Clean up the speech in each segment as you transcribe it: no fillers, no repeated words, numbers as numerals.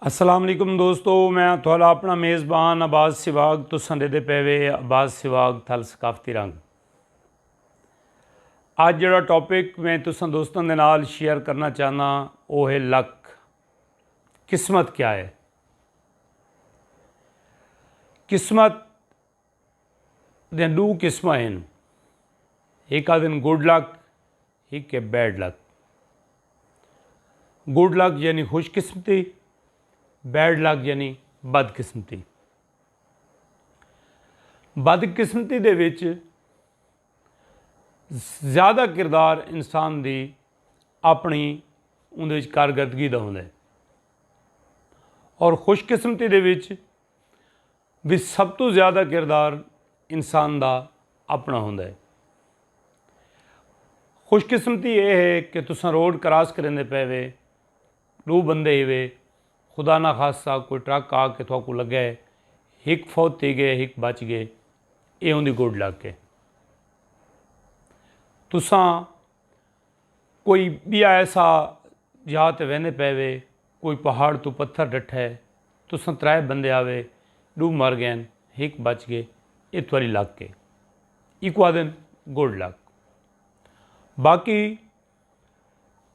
अस्सलाम वालेकुम दोस्तों, मैं थोड़ा अपना मेज़बान अब्बास सिवाग तुसां दे पे वे अब्बास सिवाग थल सकाफती रंग। अज जिहड़ा टॉपिक मैं तुसां दोस्तों दे नाल शेयर करना चाहना वो है लक। किस्मत क्या है? किस्मत दे दो किस्मां हैं, एक आदन गुड लक, एक है बैड लक। गुड लक यानी खुशकिस्मती, बैड लक यानी बदकिस्मती। बदकिस्मती दे विच ज़्यादा किरदार इंसान दी अपनी उहदे विच कारकरदगी दा हुंदा है और खुशकिस्मती दे विच भी सब तो ज़्यादा किरदार इंसान दा अपना हुंदा है। खुशकिस्मती ये है कि तुसां रोड क्रॉस करेंदे पे वे, दो बंदे ही वे, खुदा ना खासा कोई ट्रक आके थोड़ा को लगे, एक फौत थी गए, एक बच गए, ये उनकी गुड लक है। तुसां कोई भी ऐसा जहाँ ते वहने पे वे, कोई पहाड़ तो पत्थर डठा है, तुसां त्रै बंदे आवे, दो मर गए, एक बच गए, ये थोड़ी लक है, इको आदन गुड लक। बाकी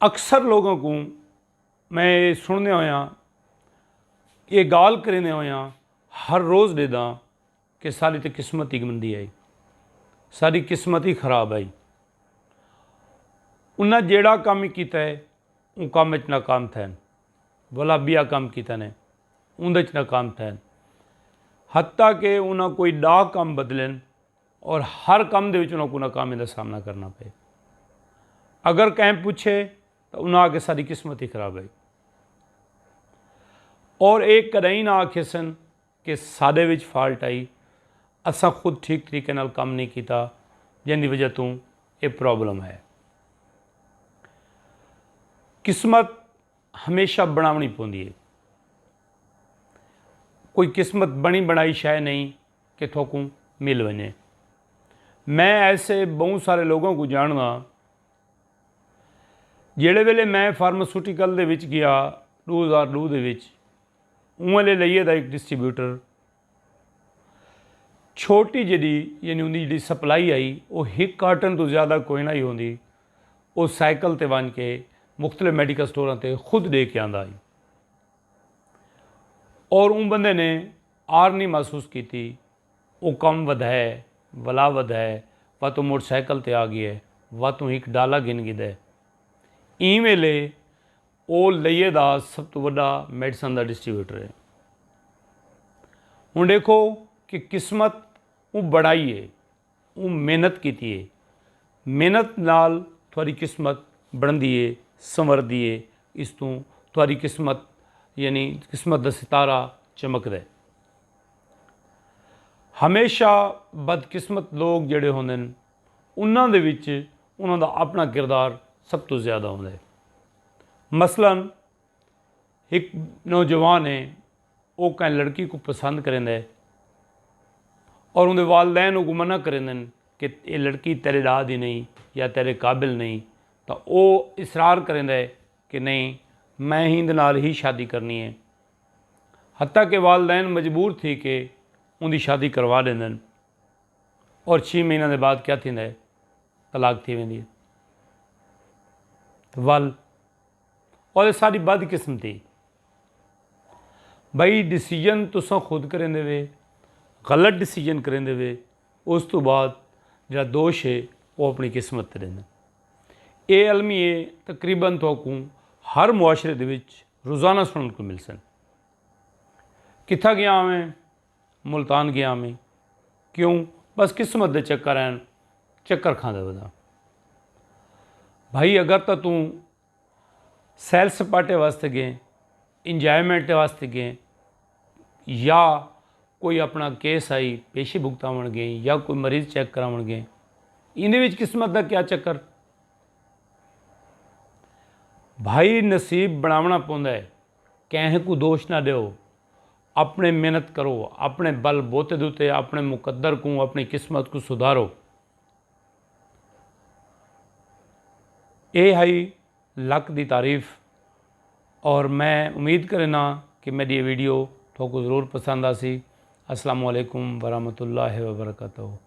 अक्सर लोगों को मैं सुनने होया, ये गाल करेंदे होया हर रोज़ देदा कि सारी तो किस्मत ही मंदी आई, सारी किस्मत ही खराब आई, उन्हें जेड़ा काम ही किया है वो काम च नाकाम थे, भला बिया काम किया ने उनदे च नाकाम थे, हत्ता कि उन्हें कोई डाह काम बदलन और हर काम दे विच उन्हें को नाकामी का सामना करना पे। अगर कहीं पूछे तो उन्हें आके सारी किस्मत ही खराब आई और एक कदई ना आखे सन कि साडे विच फॉल्ट आई, असा खुद ठीक तरीके नाल काम नहीं किया जिंदी वजह तो ये प्रॉब्लम है। किस्मत हमेशा बनावनी पौंदी है, कोई किस्मत बनी बनाई शय नहीं कि थोकू मिल वने। मैं ऐसे बहुत सारे लोगों को जानना, जेड़े वेले मैं फार्मास्यूटिकल दे विच गया 2002 दे विच, उहले लईए दा एक डिस्ट्रीब्यूटर छोटी जी यानी उनकी जी सप्लाई आई वो एक कार्टन तो ज़्यादा कोई ना ही होंगी, वो साइकिल ते बन के मुख्तलिफ मैडिकल स्टोर ते खुद दे के आंदा आई और उन बंदे ने आर नहीं महसूस की थी, वो कम वध है वला वध है, वा तो मोटरसाइकिल ते आ गई है, वा तो एक डाला गिन गिद है। ई वेले वो लईए दा सब तो वड्डा मेडिसन का डिस्ट्रीब्यूटर है। हुण देखो कि किस्मत वो बढ़ाई है, वो मेहनत की है, मेहनत नाल थोड़ी किस्मत बनती है, संवरदी है, इस तू थोड़ी किस्मत यानी किस्मत का सितारा चमकदा है। हमेशा बदकिस्मत लोग जिहड़े होंदे न उन्हां दे विच उन्हां दा अपना किरदार सब तो ज़्यादा होंदा है। मसलन एक नौजवान है, वो कहीं लड़की को पसंद करेंदा है और उनके वालदैन को मना करेंदे कि ये लड़की तेरे दा दी नहीं या तेरे काबिल नहीं, तो वो इसरार करेंदा है कि नहीं मैं ही दे नाल ही शादी करनी है, हत्ता कि वालदैन मजबूर थी कि उनकी शादी करवा देंदे और 6 महीनों के बाद क्या थींदा है, तलाक थी वेंदी है। वल और सारी बदकिस्मती भाई, डिसीजन तुसां खुद करेंदे वे, गलत डिसीजन करेंदे वे, उस तो बाद जो दोष है वो अपनी किस्मत ते रहिंदा। ये अलमीए तकरीबन तो हर मुआशरे दे विच रोज़ाना सुनने को मिल सन। कित्था गया मैं, मुल्तान गया मैं, क्यों? बस किस्मत दे चक्कर हैं, चक्कर खांदा वदा। भाई अगर तो तू सैर सपाटे वास्ते गए, इंजॉयमेंट वास्ते गए, या कोई अपना केस आई पेशी भुगतावन गए, या कोई मरीज़ चेक करावन गए, इन्हें विच किस्मत का क्या चक्कर? भाई नसीब बनावना पौंदा है, कहीं को दोष ना दो, अपने मेहनत करो, अपने बल बोते दूते अपने मुकद्दर को अपनी किस्मत को सुधारो। ये है लक की तारीफ और मैं उम्मीद करना कि मेरी ये वीडियो थोको ज़रूर पसंद आसी। अस्सलामु अलैकुम वरहमतुल्लाहि वबरकातुहू।